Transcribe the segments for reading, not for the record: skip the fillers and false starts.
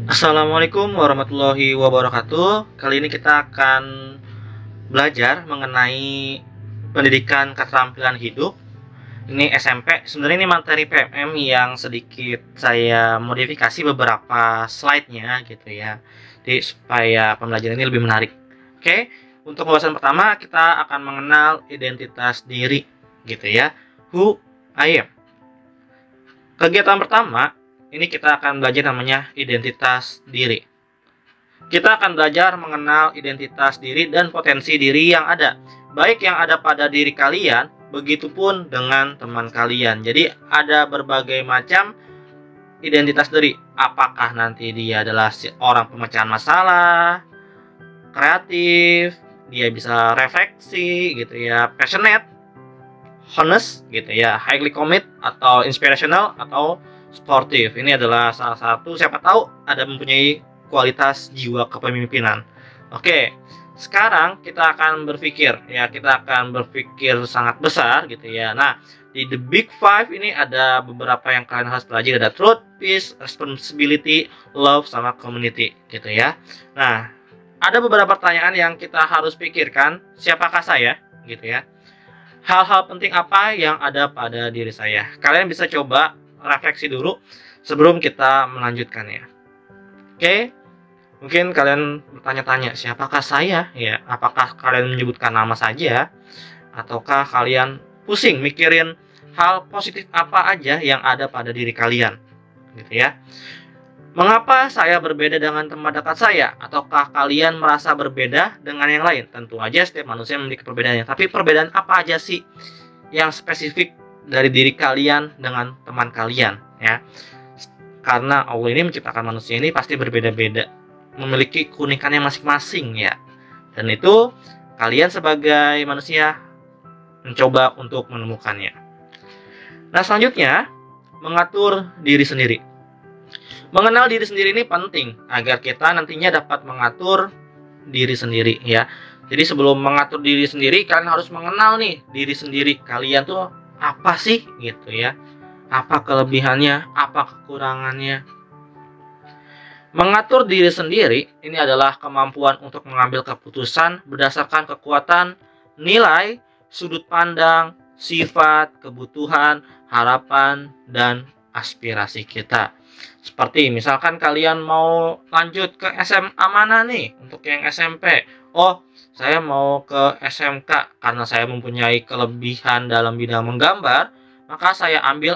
Assalamualaikum warahmatullahi wabarakatuh. Kali ini kita akan belajar mengenai pendidikan keterampilan hidup. Ini SMP. Sebenarnya ini materi PMM yang sedikit saya modifikasi beberapa slide-nya gitu ya. Jadi supaya pembelajaran ini lebih menarik. Oke, untuk pembahasan pertama kita akan mengenal identitas diri gitu ya. Who I am. Kegiatan pertama ini kita akan belajar namanya identitas diri. Kita akan belajar mengenal identitas diri dan potensi diri yang ada, baik yang ada pada diri kalian, begitupun dengan teman kalian. Jadi ada berbagai macam identitas diri. Apakah nanti dia adalah orang pemecahan masalah, kreatif, dia bisa refleksi gitu ya, passionate, honest gitu ya, highly commit, atau inspirational, atau sportif. Ini adalah salah satu, siapa tahu ada mempunyai kualitas jiwa kepemimpinan. Oke, sekarang kita akan berpikir ya, kita akan berpikir sangat besar gitu ya. Nah, di The Big Five ini ada beberapa yang kalian harus pelajari. Ada truth, peace, responsibility, love, sama community gitu ya. Nah, ada beberapa pertanyaan yang kita harus pikirkan. Siapakah saya gitu ya? Hal-hal penting apa yang ada pada diri saya? Kalian bisa coba refleksi dulu sebelum kita melanjutkannya. Oke, mungkin kalian bertanya-tanya, siapakah saya? Ya, apakah kalian menyebutkan nama saja, ataukah kalian pusing mikirin hal positif apa aja yang ada pada diri kalian, gitu ya? Mengapa saya berbeda dengan teman dekat saya? Ataukah kalian merasa berbeda dengan yang lain? Tentu aja setiap manusia memiliki perbedaannya. Tapi perbedaan apa aja sih yang spesifik dari diri kalian dengan teman kalian ya? Karena Allah ini menciptakan manusia ini pasti berbeda-beda, memiliki keunikannya masing-masing ya. Dan itu kalian sebagai manusia mencoba untuk menemukannya. Nah, selanjutnya mengatur diri sendiri. Mengenal diri sendiri ini penting agar kita nantinya dapat mengatur diri sendiri ya. Jadi sebelum mengatur diri sendiri, kalian harus mengenal nih diri sendiri. Kalian tuh apa sih gitu ya? Apa kelebihannya, apa kekurangannya? Mengatur diri sendiri ini adalah kemampuan untuk mengambil keputusan berdasarkan kekuatan, nilai, sudut pandang, sifat, kebutuhan, harapan, dan aspirasi kita. Seperti misalkan kalian mau lanjut ke SMA mana nih untuk yang SMP? Oh, saya mau ke SMK karena saya mempunyai kelebihan dalam bidang menggambar, maka saya ambil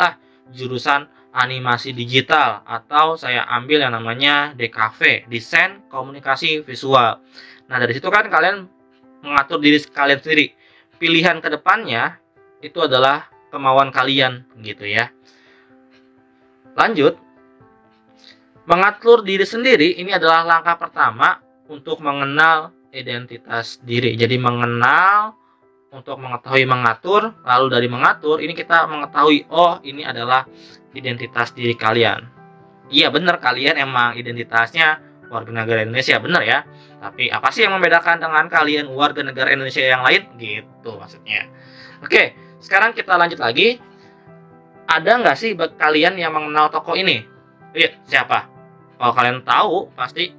jurusan animasi digital, atau saya ambil yang namanya DKV, desain komunikasi visual. Nah, dari situ kan kalian mengatur diri kalian sendiri. Pilihan kedepannya itu adalah kemauan kalian gitu ya. Lanjut, mengatur diri sendiri ini adalah langkah pertama untuk mengenal identitas diri. Jadi mengenal untuk mengetahui mengatur, lalu dari mengatur ini kita mengetahui, oh ini adalah identitas diri kalian. Iya benar, kalian emang identitasnya warga negara Indonesia, benar ya. Tapi apa sih yang membedakan dengan kalian warga negara Indonesia yang lain? Gitu maksudnya. Oke, sekarang kita lanjut lagi. Ada nggak sih kalian yang mengenal tokoh ini? Iya, siapa? Kalau kalian tahu pasti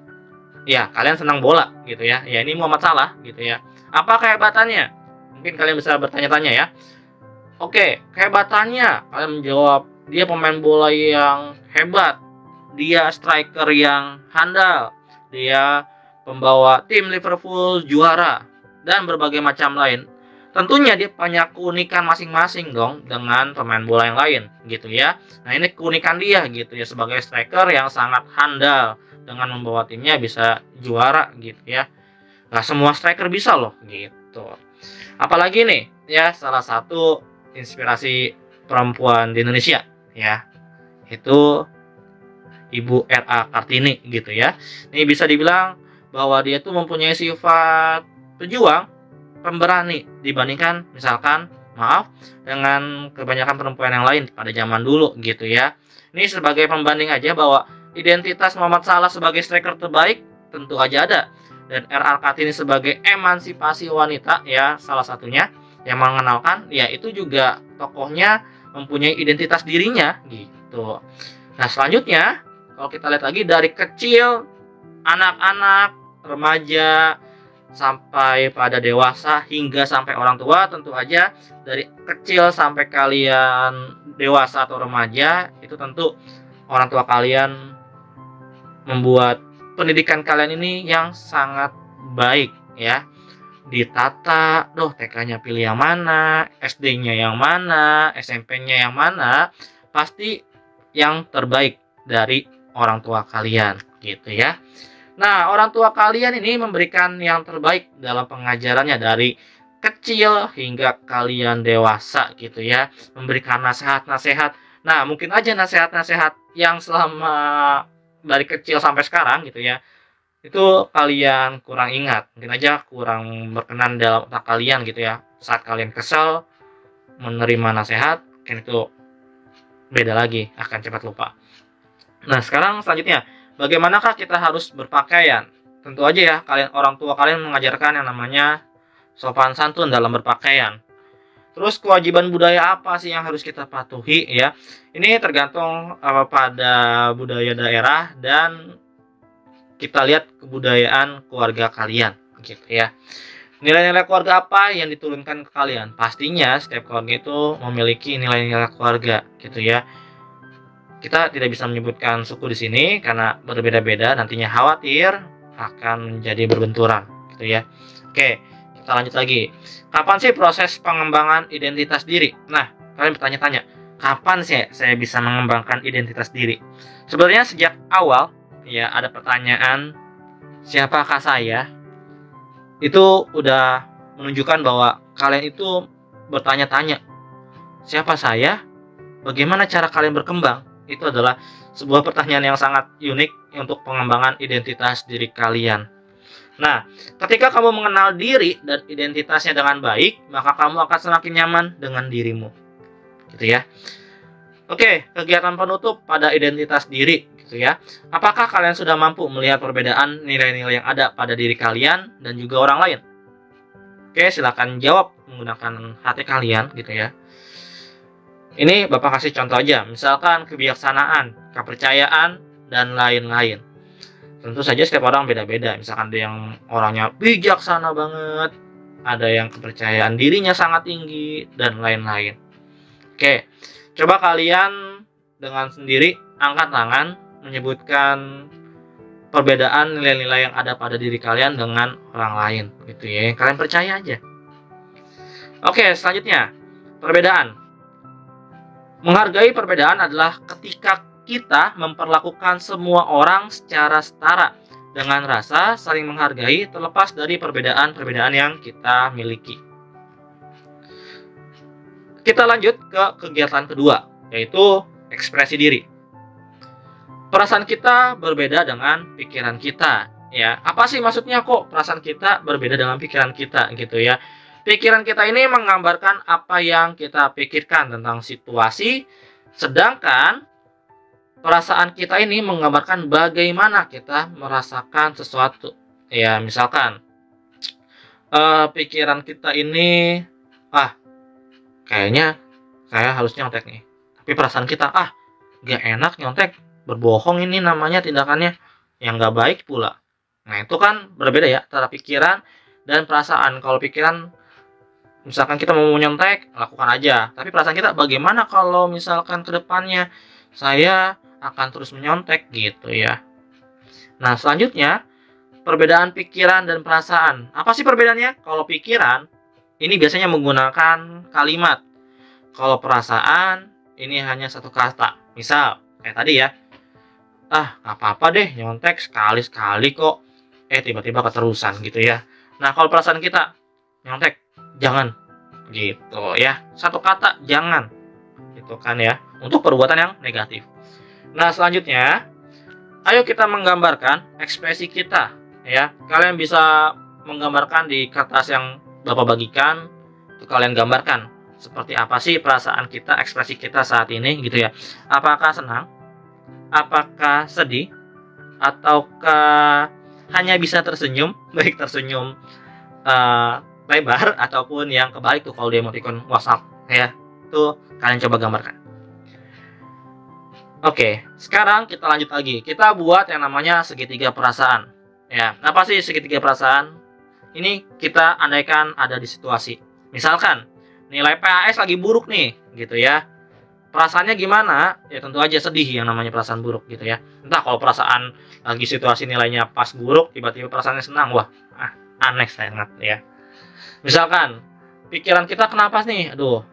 ya kalian senang bola gitu ya. Ya ini Muhammad Salah gitu ya. Apa kehebatannya? Mungkin kalian bisa bertanya-tanya ya. Oke, kehebatannya kalian menjawab, dia pemain bola yang hebat, dia striker yang handal, dia pembawa tim Liverpool juara, dan berbagai macam lain. Tentunya dia punya keunikan masing-masing dong dengan pemain bola yang lain gitu ya. Nah, ini keunikan dia gitu ya, sebagai striker yang sangat handal dengan membawa timnya bisa juara gitu ya. Nah, semua striker bisa loh gitu. Apalagi nih ya, salah satu inspirasi perempuan di Indonesia ya, itu Ibu R.A. Kartini gitu ya. Ini bisa dibilang bahwa dia tuh mempunyai sifat pejuang, pemberani dibandingkan misalkan dengan kebanyakan perempuan yang lain pada zaman dulu gitu ya. Ini sebagai pembanding aja bahwa identitas Muhammad Salah sebagai striker terbaik tentu aja ada, dan R.A. Kartini sebagai emansipasi wanita ya salah satunya yang mengenalkan, ya itu juga tokohnya mempunyai identitas dirinya gitu. Nah, selanjutnya kalau kita lihat lagi dari kecil, anak-anak, remaja, sampai pada dewasa hingga sampai orang tua, tentu aja dari kecil sampai kalian dewasa atau remaja itu tentu orang tua kalian membuat pendidikan kalian ini yang sangat baik ya. Ditata, TK-nya pilih yang mana, SD-nya yang mana, SMP-nya yang mana, pasti yang terbaik dari orang tua kalian gitu ya. Nah, orang tua kalian ini memberikan yang terbaik dalam pengajarannya dari kecil hingga kalian dewasa gitu ya. Memberikan nasihat-nasihat. Nah, mungkin aja nasihat-nasihat yang selama dari kecil sampai sekarang gitu ya, itu kalian kurang ingat, mungkin aja kurang berkenan dalam otak kalian gitu ya. Saat kalian kesal menerima nasihat, kan itu beda lagi, akan cepat lupa. Nah, sekarang selanjutnya, bagaimanakah kita harus berpakaian? Tentu aja ya, orang tua kalian mengajarkan yang namanya sopan santun dalam berpakaian. Terus kewajiban budaya apa sih yang harus kita patuhi ya? Ini tergantung pada budaya daerah dan kita lihat kebudayaan keluarga kalian gitu ya. Nilai-nilai keluarga apa yang diturunkan ke kalian? Pastinya setiap keluarga itu memiliki nilai-nilai keluarga gitu ya. Kita tidak bisa menyebutkan suku di sini karena berbeda-beda, nantinya khawatir akan menjadi berbenturan gitu ya. Oke, kita lanjut lagi. Kapan sih proses pengembangan identitas diri? Nah, kalian bertanya-tanya, kapan sih saya bisa mengembangkan identitas diri? Sebenarnya sejak awal ya ada pertanyaan, siapakah saya? Itu udah menunjukkan bahwa kalian itu bertanya-tanya, siapa saya? Bagaimana cara kalian berkembang? Itu adalah sebuah pertanyaan yang sangat unik untuk pengembangan identitas diri kalian. Nah, ketika kamu mengenal diri dan identitasnya dengan baik, maka kamu akan semakin nyaman dengan dirimu. Gitu ya. Oke, kegiatan penutup pada identitas diri gitu ya. Apakah kalian sudah mampu melihat perbedaan nilai-nilai yang ada pada diri kalian dan juga orang lain? Oke, silakan jawab menggunakan hati kalian gitu ya. Ini Bapak kasih contoh aja, misalkan kebijaksanaan, kepercayaan, dan lain-lain. Tentu saja setiap orang beda-beda. Misalkan ada yang orangnya bijaksana banget, ada yang kepercayaan dirinya sangat tinggi, dan lain-lain. Oke, coba kalian dengan sendiri angkat tangan menyebutkan perbedaan nilai-nilai yang ada pada diri kalian dengan orang lain gitu ya. Kalian percaya aja. Oke, selanjutnya perbedaan. Menghargai perbedaan adalah ketika kita memperlakukan semua orang secara setara dengan rasa saling menghargai terlepas dari perbedaan-perbedaan yang kita miliki. Kita lanjut ke kegiatan kedua, yaitu ekspresi diri. Perasaan kita berbeda dengan pikiran kita, ya. Apa sih maksudnya kok perasaan kita berbeda dengan pikiran kita gitu ya? Pikiran kita ini menggambarkan apa yang kita pikirkan tentang situasi, sedangkan perasaan kita ini menggambarkan bagaimana kita merasakan sesuatu. Ya, misalkan pikiran kita ini, kayaknya saya harus nyontek nih. Tapi perasaan kita, gak enak nyontek. Berbohong ini namanya tindakannya yang gak baik pula. Nah, itu kan berbeda ya antara pikiran dan perasaan. Kalau pikiran, misalkan kita mau nyontek, lakukan aja. Tapi perasaan kita, bagaimana kalau misalkan ke depannya saya akan terus menyontek gitu ya. Nah, selanjutnya perbedaan pikiran dan perasaan. Apa sih perbedaannya? Kalau pikiran ini biasanya menggunakan kalimat. Kalau perasaan ini hanya satu kata. Misal kayak tadi ya, gak apa-apa deh nyontek sekali-sekali kok, tiba-tiba keterusan gitu ya. Nah, kalau perasaan kita, nyontek jangan gitu ya, satu kata jangan gitu kan ya, untuk perbuatan yang negatif. Nah, selanjutnya ayo kita menggambarkan ekspresi kita ya. Kalian bisa menggambarkan di kertas yang Bapak bagikan, itu kalian gambarkan seperti apa sih perasaan kita, ekspresi kita saat ini gitu ya. Apakah senang, apakah sedih, ataukah hanya bisa tersenyum, baik tersenyum lebar ataupun yang kebalik tuh kalau dia emoticon WhatsApp ya. Tuh kalian coba gambarkan. Oke, sekarang kita lanjut lagi. Kita buat yang namanya segitiga perasaan. Ya, apa sih segitiga perasaan? Ini kita andaikan ada di situasi. Misalkan nilai PAS lagi buruk nih, gitu ya. Perasaannya gimana? Ya tentu aja sedih yang namanya perasaan buruk gitu ya. Entah kalau perasaan lagi situasi nilainya pas buruk, tiba-tiba perasaannya senang, wah, aneh sangat ya. Misalkan pikiran kita kenapa nih? Aduh,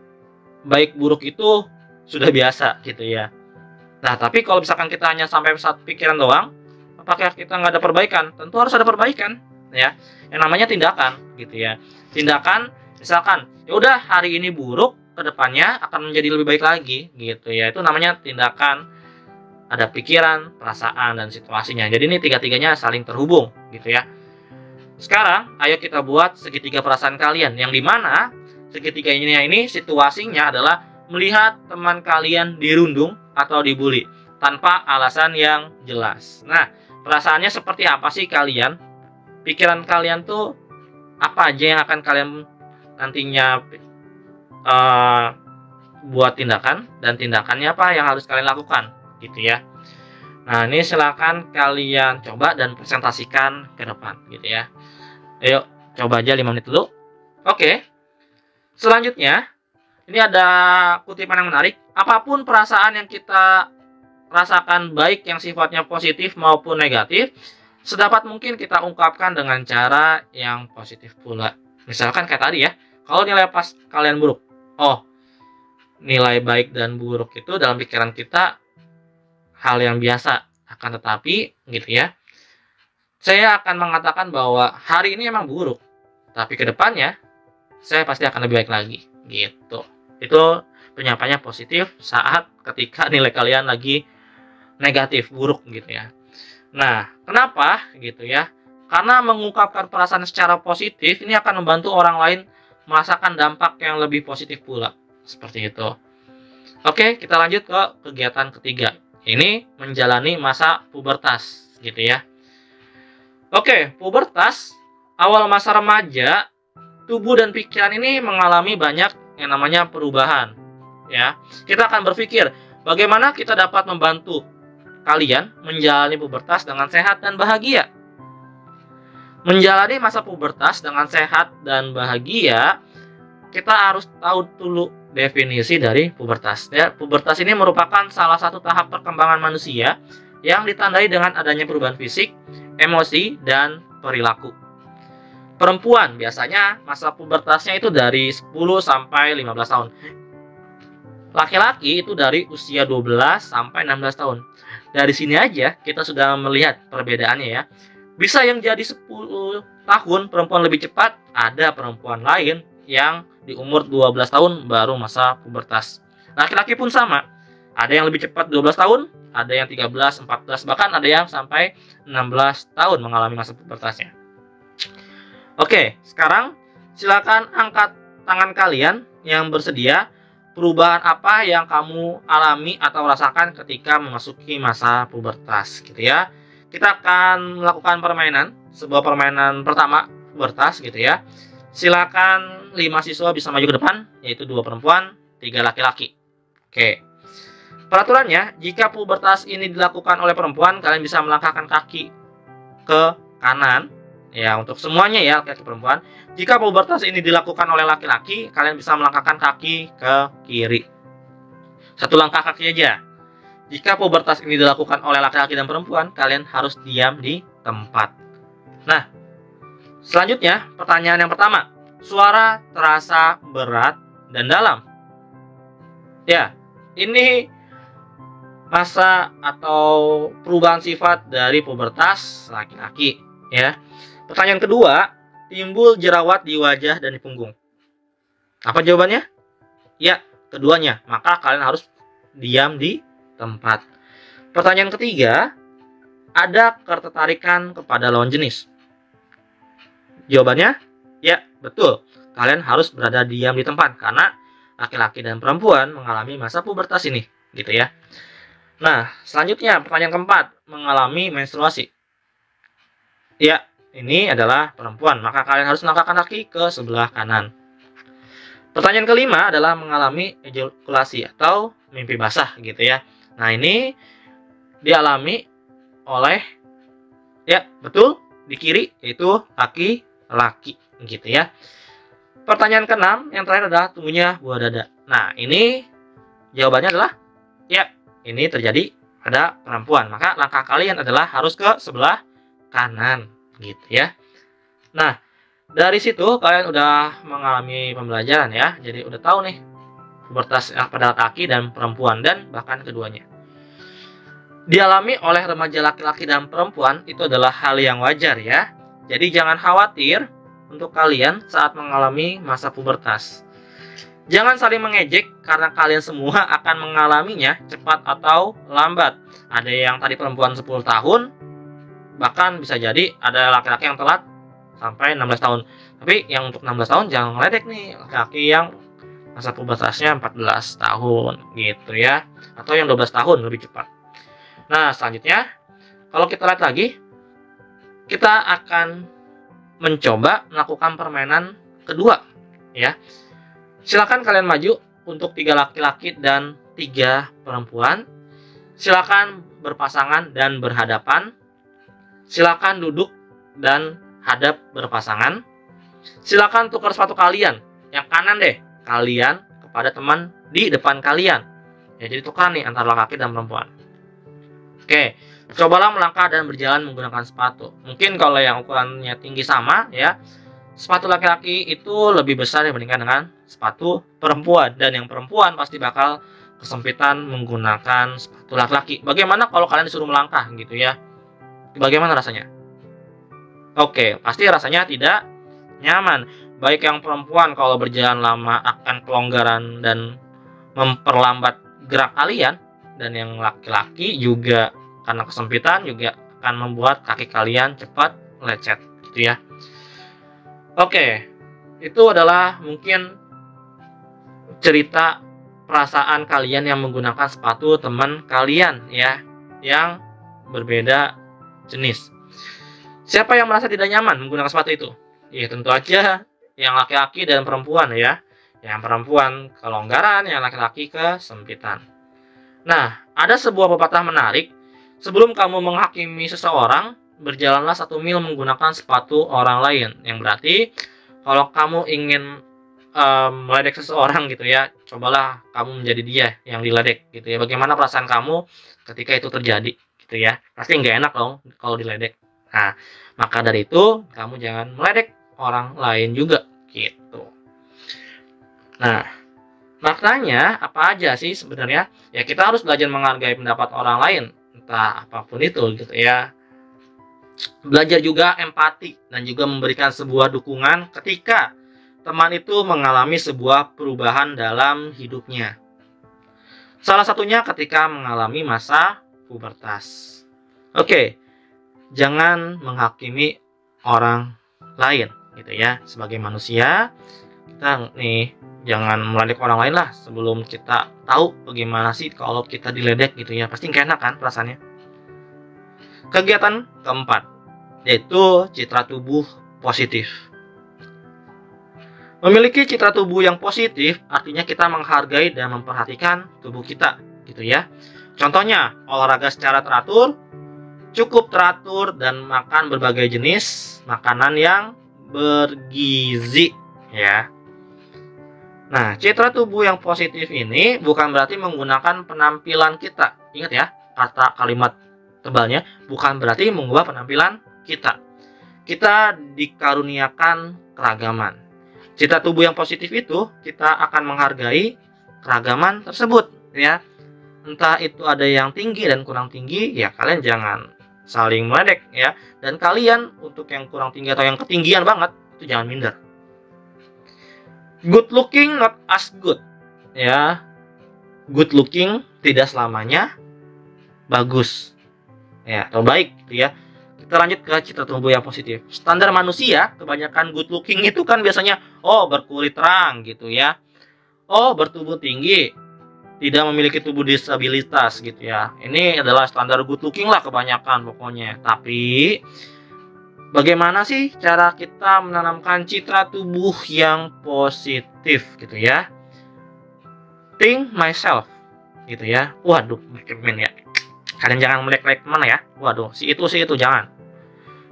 baik buruk itu sudah biasa gitu ya. Nah, tapi kalau misalkan kita hanya sampai saat pikiran doang, apakah kita nggak ada perbaikan? Tentu harus ada perbaikan, ya. Yang namanya tindakan, gitu ya. Tindakan, misalkan, ya udah hari ini buruk, kedepannya akan menjadi lebih baik lagi, gitu ya. Itu namanya tindakan, ada pikiran, perasaan, dan situasinya. Jadi ini tiga-tiganya saling terhubung, gitu ya. Sekarang, ayo kita buat segitiga perasaan kalian, yang dimana segitiganya ini situasinya adalah melihat teman kalian dirundung atau dibully tanpa alasan yang jelas. Nah, perasaannya seperti apa sih kalian? Pikiran kalian tuh apa aja yang akan kalian nantinya buat tindakan, dan tindakannya apa yang harus kalian lakukan, gitu ya. Nah, ini silakan kalian coba dan presentasikan ke depan, gitu ya. Ayo, coba aja 5 menit dulu. Oke. Selanjutnya, ini ada kutipan yang menarik. Apapun perasaan yang kita rasakan, baik yang sifatnya positif maupun negatif, sedapat mungkin kita ungkapkan dengan cara yang positif pula. Misalkan kayak tadi ya, kalau nilai pas kalian buruk, oh, nilai baik dan buruk itu dalam pikiran kita hal yang biasa. Akan tetapi, gitu ya, saya akan mengatakan bahwa hari ini emang buruk, tapi kedepannya saya pasti akan lebih baik lagi, gitu. Itu penyampaiannya positif saat ketika nilai kalian lagi negatif, buruk gitu ya. Nah, kenapa gitu ya? Karena mengungkapkan perasaan secara positif ini akan membantu orang lain merasakan dampak yang lebih positif pula. Seperti itu. Oke, kita lanjut ke kegiatan ketiga. Ini menjalani masa pubertas gitu ya. Oke, pubertas, awal masa remaja, tubuh dan pikiran ini mengalami banyak yang namanya perubahan, ya. Kita akan berpikir bagaimana kita dapat membantu kalian menjalani pubertas dengan sehat dan bahagia. Menjalani masa pubertas dengan sehat dan bahagia, kita harus tahu dulu definisi dari pubertas. Ya, pubertas ini merupakan salah satu tahap perkembangan manusia yang ditandai dengan adanya perubahan fisik, emosi, dan perilaku. Perempuan biasanya masa pubertasnya itu dari 10 sampai 15 tahun. Laki-laki itu dari usia 12 sampai 16 tahun. Dari sini aja kita sudah melihat perbedaannya ya. Bisa yang jadi 10 tahun perempuan lebih cepat, ada perempuan lain yang di umur 12 tahun baru masa pubertas. Laki-laki pun sama. Ada yang lebih cepat 12 tahun, ada yang 13, 14, bahkan ada yang sampai 16 tahun mengalami masa pubertasnya. Oke, sekarang silakan angkat tangan kalian yang bersedia. Perubahan apa yang kamu alami atau rasakan ketika memasuki masa pubertas, gitu ya. Kita akan melakukan permainan, sebuah permainan pertama pubertas, gitu ya. Silakan 5 siswa bisa maju ke depan, yaitu 2 perempuan, 3 laki-laki. Oke. Peraturannya, jika pubertas ini dilakukan oleh perempuan, kalian bisa melangkahkan kaki ke kanan. Ya, untuk semuanya ya, laki-laki perempuan. Jika pubertas ini dilakukan oleh laki-laki, kalian bisa melangkahkan kaki ke kiri. 1 langkah kaki aja. Jika pubertas ini dilakukan oleh laki-laki dan perempuan, kalian harus diam di tempat. Nah, selanjutnya, pertanyaan yang pertama. Suara terasa berat dan dalam. Ya, ini masa atau perubahan sifat dari pubertas laki-laki, ya. Pertanyaan kedua, timbul jerawat di wajah dan di punggung. Apa jawabannya? Ya, keduanya. Maka kalian harus diam di tempat. Pertanyaan ketiga, ada ketertarikan kepada lawan jenis. Jawabannya? Ya, betul. Kalian harus berada diam di tempat karena laki-laki dan perempuan mengalami masa pubertas ini, gitu ya. Nah, selanjutnya pertanyaan keempat, mengalami menstruasi. Ya, ini adalah perempuan, maka kalian harus melangkahkan kaki ke sebelah kanan. Pertanyaan kelima adalah mengalami ejakulasi atau mimpi basah, gitu ya. Nah, ini dialami oleh, ya betul, di kiri yaitu laki-laki gitu ya. Pertanyaan keenam yang terakhir adalah tumbuhnya buah dada. Nah, ini jawabannya adalah ya, ini terjadi pada perempuan. Maka langkah kalian adalah harus ke sebelah kanan gitu ya. Nah, dari situ kalian udah mengalami pembelajaran ya. Jadi udah tahu nih pubertas pada laki dan perempuan dan bahkan keduanya. Dialami oleh remaja laki-laki dan perempuan itu adalah hal yang wajar ya. Jadi jangan khawatir untuk kalian saat mengalami masa pubertas. Jangan saling mengejek karena kalian semua akan mengalaminya cepat atau lambat. Ada yang tadi perempuan 10 tahun, bahkan bisa jadi ada laki-laki yang telat sampai 16 tahun. Tapi yang untuk 16 tahun jangan ngeledek nih, laki-laki yang masa pubertasnya 14 tahun gitu ya. Atau yang 12 tahun lebih cepat. Nah, selanjutnya kalau kita lihat lagi, kita akan mencoba melakukan permainan kedua ya. Silakan kalian maju untuk 3 laki-laki dan 3 perempuan. Silakan berpasangan dan berhadapan. Silakan duduk dan hadap berpasangan. Silakan tukar sepatu kalian. Yang kanan deh, kalian kepada teman di depan kalian. Ya, jadi tukar nih antara laki dan perempuan. Oke, cobalah melangkah dan berjalan menggunakan sepatu. Mungkin kalau yang ukurannya tinggi sama ya, sepatu laki-laki itu lebih besar dibandingkan dengan sepatu perempuan. Dan yang perempuan pasti bakal kesempitan menggunakan sepatu laki-laki. Bagaimana kalau kalian disuruh melangkah gitu ya? Bagaimana rasanya? Oke, pasti rasanya tidak nyaman. Baik yang perempuan kalau berjalan lama akan kelonggaran dan memperlambat gerak kalian. Dan yang laki-laki juga karena kesempitan juga akan membuat kaki kalian cepat lecet gitu ya. Oke, itu adalah mungkin cerita perasaan kalian yang menggunakan sepatu teman kalian ya, yang berbeda jenis. Siapa yang merasa tidak nyaman menggunakan sepatu itu? Ya tentu aja yang laki-laki dan perempuan ya. Yang perempuan kelonggaran, yang laki-laki kesempitan. Nah, ada sebuah pepatah menarik. Sebelum kamu menghakimi seseorang, berjalanlah 1 mil menggunakan sepatu orang lain. Yang berarti kalau kamu ingin meledek seseorang gitu ya, cobalah kamu menjadi dia yang diledek gitu ya. Bagaimana perasaan kamu ketika itu terjadi gitu ya? Pasti nggak enak dong kalau diledek. Nah, maka dari itu kamu jangan meledek orang lain juga gitu. Nah, maknanya apa aja sih sebenarnya? Ya kita harus belajar menghargai pendapat orang lain, entah apapun itu gitu ya. Belajar juga empati dan juga memberikan sebuah dukungan ketika teman itu mengalami sebuah perubahan dalam hidupnya. Salah satunya ketika mengalami masa pubertas. Oke, jangan menghakimi orang lain gitu ya. Sebagai manusia, kita nih jangan meledek orang lain lah sebelum kita tahu bagaimana sih kalau kita diledek gitu ya. Pasti nggak enak kan perasaannya. Kegiatan keempat yaitu citra tubuh positif. Memiliki citra tubuh yang positif artinya kita menghargai dan memperhatikan tubuh kita gitu ya. Contohnya olahraga secara teratur, cukup teratur, dan makan berbagai jenis makanan yang bergizi ya. Nah, citra tubuh yang positif ini bukan berarti menggunakan penampilan kita. Ingat ya, kata kalimat tebalnya bukan berarti mengubah penampilan kita. Kita dikaruniakan keragaman. Citra tubuh yang positif itu kita akan menghargai keragaman tersebut ya. Entah itu ada yang tinggi dan kurang tinggi, ya kalian jangan saling meledek ya. Dan kalian untuk yang kurang tinggi atau yang ketinggian banget itu jangan minder. Good looking not as good ya. Good looking tidak selamanya bagus ya atau baik gitu ya. Kita lanjut ke citra tubuh yang positif. Standar manusia kebanyakan good looking itu kan biasanya berkulit terang gitu ya. Bertubuh tinggi, tidak memiliki tubuh disabilitas gitu ya. Ini adalah standar good looking lah kebanyakan pokoknya. Tapi bagaimana sih cara kita menanamkan citra tubuh yang positif gitu ya? Think myself gitu ya. Waduh, men ya. Kalian jangan melek-lek mana ya. Waduh, si itu jangan.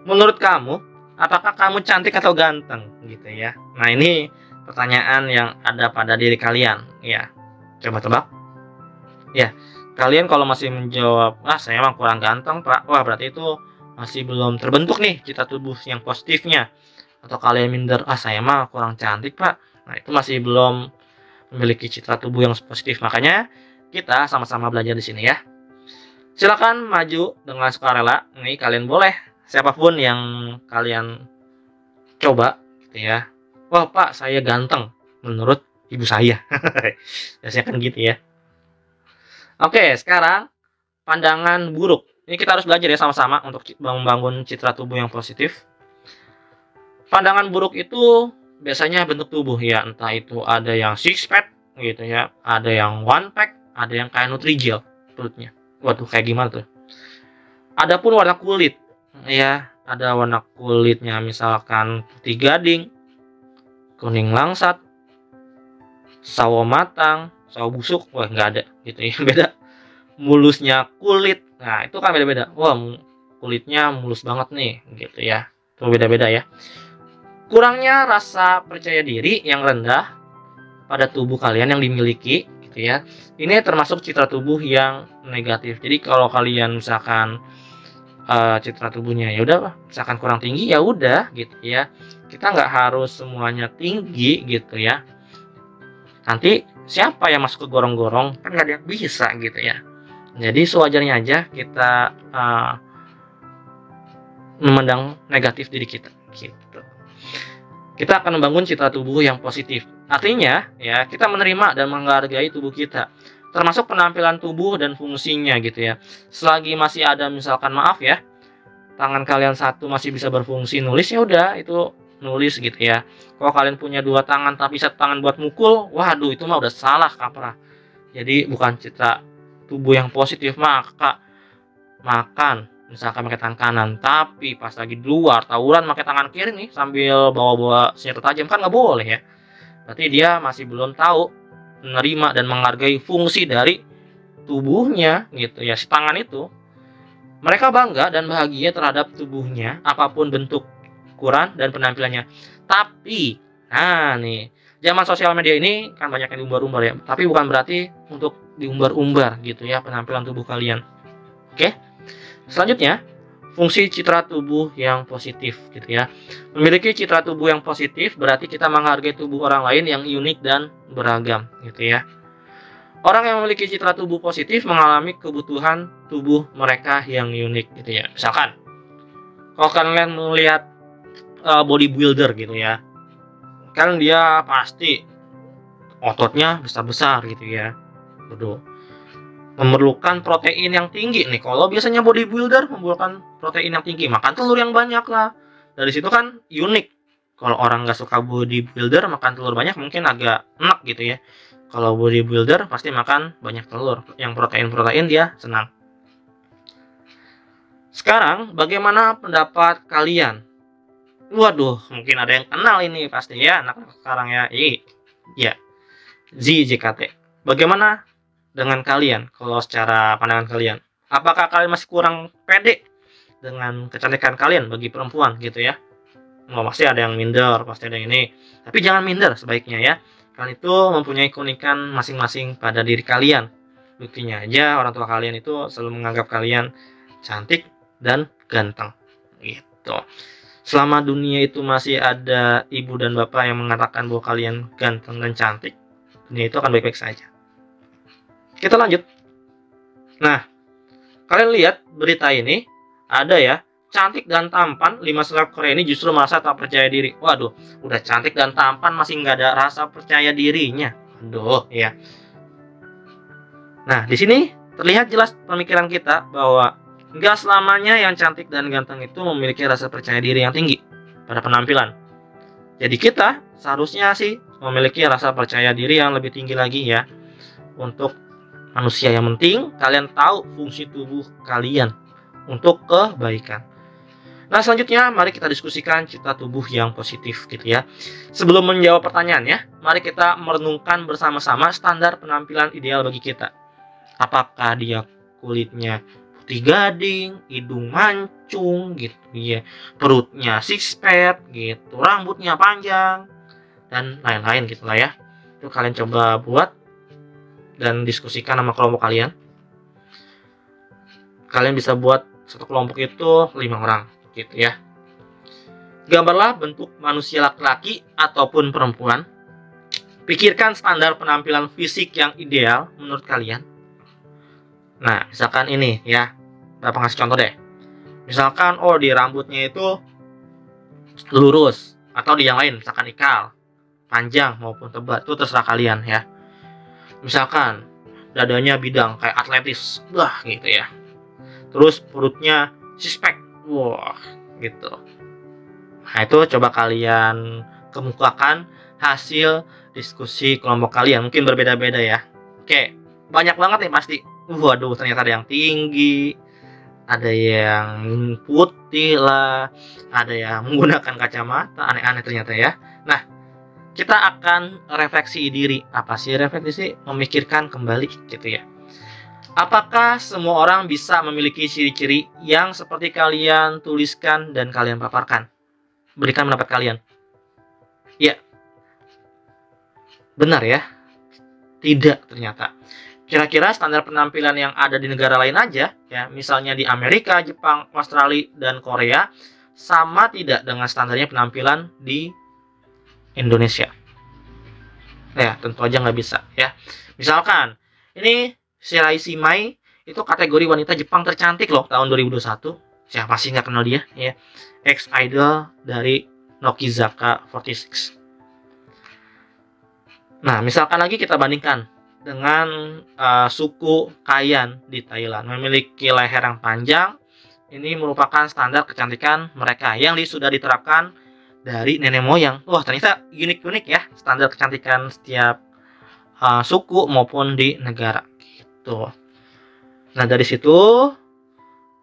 Menurut kamu, apakah kamu cantik atau ganteng gitu ya? Nah, ini pertanyaan yang ada pada diri kalian ya. Coba tebak. Ya, kalian kalau masih menjawab, saya emang kurang ganteng, Pak. Wah, berarti itu masih belum terbentuk nih citra tubuh yang positifnya. Atau kalian minder, saya emang kurang cantik, Pak. Nah, itu masih belum memiliki citra tubuh yang positif. Makanya kita sama-sama belajar di sini ya. Silakan maju dengan sukarela. Nih, kalian boleh siapapun yang kalian coba gitu ya. Wah, Pak, saya ganteng menurut ibu saya. Biasanya kan gitu ya. Oke, sekarang pandangan buruk. Ini kita harus belajar ya sama-sama untuk membangun citra tubuh yang positif. Pandangan buruk itu biasanya bentuk tubuh ya, entah itu ada yang six pack gitu ya, ada yang one pack, ada yang kayak Nutrijel perutnya. Waduh, kayak gimana tuh? Adapun warna kulit ya, ada warna kulitnya misalkan putih gading, kuning langsat, sawo matang, sawo busuk. Wah, nggak ada gitu ya. Beda. Mulusnya kulit, nah itu kan beda-beda. Wah, kulitnya mulus banget nih gitu ya. Itu beda-beda ya. Kurangnya rasa percaya diri yang rendah pada tubuh kalian yang dimiliki gitu ya. Ini termasuk citra tubuh yang negatif. Jadi kalau kalian misalkan citra tubuhnya ya udah, misalkan kurang tinggi ya udah gitu ya. Kita nggak harus semuanya tinggi gitu ya. Nanti siapa yang masuk ke gorong-gorong, kan nggak ada yang bisa gitu ya. Jadi sewajarnya aja kita memandang negatif diri kita gitu. Kita akan membangun citra tubuh yang positif. Artinya ya, kita menerima dan menghargai tubuh kita, termasuk penampilan tubuh dan fungsinya gitu ya. Selagi masih ada misalkan maaf ya, tangan kalian satu masih bisa berfungsi nulis, ya udah itu nulis gitu ya. Kalau kalian punya dua tangan tapi satu tangan buat mukul, waduh itu mah udah salah kaprah. Jadi bukan citra tubuh yang positif. Maka makan misalkan pakai tangan kanan, tapi pas lagi di luar tawuran pakai tangan kiri nih sambil bawa-bawa senjata tajam, kan nggak boleh ya. Berarti dia masih belum tahu menerima dan menghargai fungsi dari tubuhnya gitu ya. Si tangan itu, mereka bangga dan bahagia terhadap tubuhnya apapun bentuk ukuran dan penampilannya. Tapi nah nih, zaman sosial media ini kan banyak yang diumbar-umbar ya, tapi bukan berarti untuk diumbar-umbar gitu ya penampilan tubuh kalian. Oke, selanjutnya fungsi citra tubuh yang positif gitu ya. Memiliki citra tubuh yang positif berarti kita menghargai tubuh orang lain yang unik dan beragam gitu ya. Orang yang memiliki citra tubuh positif mengalami kebutuhan tubuh mereka yang unik gitu ya. Misalkan kalau kalian melihat bodybuilder gitu ya, kan dia pasti ototnya besar-besar gitu ya. Betul. Memerlukan protein yang tinggi nih. Kalau biasanya bodybuilder memerlukan protein yang tinggi, makan telur yang banyak lah. Dari situ kan unik. Kalau orang nggak suka bodybuilder, makan telur banyak mungkin agak enak gitu ya. Kalau bodybuilder pasti makan banyak telur, yang protein-protein dia senang. Sekarang bagaimana pendapat kalian? Waduh, mungkin ada yang kenal ini pasti ya anak sekarang ya. Iya, ZJKT. Bagaimana dengan kalian kalau secara pandangan kalian? Apakah kalian masih kurang pede dengan kecantikan kalian bagi perempuan gitu ya? Pasti ada yang minder, pasti ada yang ini. Tapi jangan minder sebaiknya ya. Kalian itu mempunyai keunikan masing-masing pada diri kalian. Buktinya aja orang tua kalian itu selalu menganggap kalian cantik dan ganteng gitu. Selama dunia itu masih ada ibu dan bapak yang mengatakan bahwa kalian ganteng dan cantik, dunia itu akan baik-baik saja. Kita lanjut. Nah, kalian lihat berita ini, ada ya, cantik dan tampan 5 seleb Korea ini justru merasa tak percaya diri. Waduh, udah cantik dan tampan masih nggak ada rasa percaya dirinya. Aduh, ya. Nah, di sini terlihat jelas pemikiran kita bahwa nggak selamanya yang cantik dan ganteng itu memiliki rasa percaya diri yang tinggi pada penampilan. Jadi kita seharusnya sih memiliki rasa percaya diri yang lebih tinggi lagi ya. Untuk manusia yang penting, kalian tahu fungsi tubuh kalian untuk kebaikan. Nah, selanjutnya mari kita diskusikan citra tubuh yang positif gitu ya. Sebelum menjawab pertanyaannya, mari kita merenungkan bersama-sama standar penampilan ideal bagi kita. Apakah dia kulitnya putih gading, hidung mancung gitu ya, perutnya six pack gitu, rambutnya panjang dan lain-lain gitu lah ya. Itu kalian coba buat dan diskusikan sama kelompok kalian. Kalian bisa buat satu kelompok itu 5 orang gitu ya. Gambarlah bentuk manusia laki-laki ataupun perempuan. Pikirkan standar penampilan fisik yang ideal menurut kalian. Nah, misalkan ini ya, Bapak ngasih contoh deh. Misalkan, oh di rambutnya itu lurus, atau di yang lain, misalkan ikal, panjang maupun tebal, itu terserah kalian ya. Misalkan dadanya bidang kayak atletis, wah gitu ya. Terus perutnya six pack, wah gitu. Nah itu coba kalian kemukakan hasil diskusi kelompok kalian. Mungkin berbeda-beda ya. Oke, banyak banget nih pasti. Waduh, ternyata ada yang tinggi, ada yang putih lah, ada yang menggunakan kacamata, aneh-aneh ternyata ya. Nah, kita akan refleksi diri. Apa sih refleksi? Memikirkan kembali gitu ya. Apakah semua orang bisa memiliki ciri-ciri yang seperti kalian tuliskan dan kalian paparkan? Berikan pendapat kalian. Ya, benar ya. Tidak ternyata. Kira-kira standar penampilan yang ada di negara lain aja, ya, misalnya di Amerika, Jepang, Australia, dan Korea, sama tidak dengan standarnya penampilan di Indonesia? Ya, tentu aja nggak bisa ya. Misalkan, ini Shirai Shimai itu kategori wanita Jepang tercantik loh tahun 2021. Siapa sih nggak kenal dia? Ya, ex idol dari Nokizaka 46. Nah, misalkan lagi kita bandingkan dengan suku Kayan di Thailand, memiliki leher yang panjang. Ini merupakan standar kecantikan mereka yang sudah diterapkan dari nenek moyang. Wah, ternyata unik-unik ya standar kecantikan setiap suku maupun di negara gitu. Nah, dari situ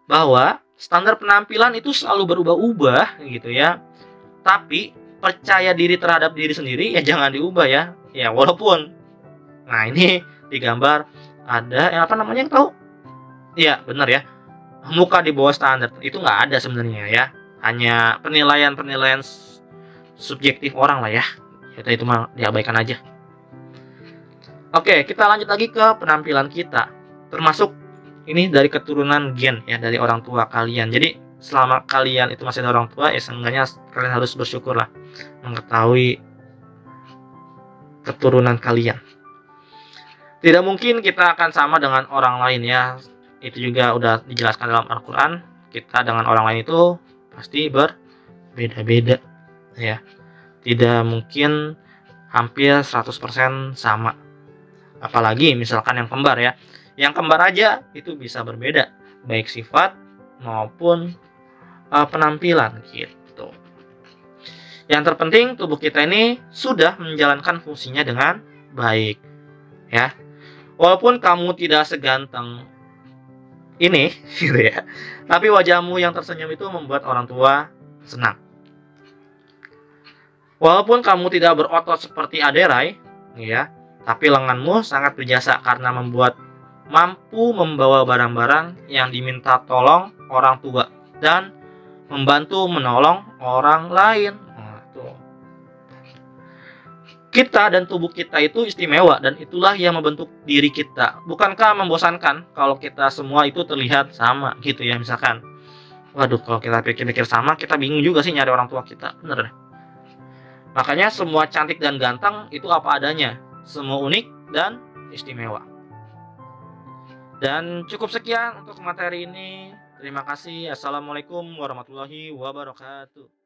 bahwa standar penampilan itu selalu berubah-ubah gitu ya. Tapi percaya diri terhadap diri sendiri ya jangan diubah ya. Ya walaupun, nah ini di gambar ada yang apa namanya yang tahu? Ya benar ya. Muka di bawah standar itu nggak ada sebenarnya ya. Hanya penilaian subjektif orang lah ya. Itu mah diabaikan aja. Oke, kita lanjut lagi ke penampilan kita. Termasuk ini dari keturunan gen ya, dari orang tua kalian. Jadi selama kalian itu masih ada orang tua, ya seenggaknya kalian harus bersyukur lah mengetahui keturunan kalian. Tidak mungkin kita akan sama dengan orang lain ya. Itu juga udah dijelaskan dalam Al-Quran. Kita dengan orang lain itu pasti berbeda-beda ya. Tidak mungkin hampir 100% sama. Apalagi misalkan yang kembar ya. Yang kembar aja itu bisa berbeda, baik sifat maupun penampilan gitu. Yang terpenting tubuh kita ini sudah menjalankan fungsinya dengan baik ya. Walaupun kamu tidak seganteng ini gitu ya, tapi wajahmu yang tersenyum itu membuat orang tua senang. Walaupun kamu tidak berotot seperti Aderai ya, tapi lenganmu sangat berjasa karena mampu membawa barang-barang yang diminta tolong orang tua dan membantu menolong orang lain. Nah, tuh. Kita dan tubuh kita itu istimewa dan itulah yang membentuk diri kita. Bukankah membosankan kalau kita semua itu terlihat sama gitu ya, misalkan. Waduh, kalau kita pikir-pikir sama, kita bingung juga sih nyari orang tua kita. Bener. Makanya semua cantik dan ganteng itu apa adanya. Semua unik dan istimewa. Dan cukup sekian untuk materi ini. Terima kasih. Assalamualaikum warahmatullahi wabarakatuh.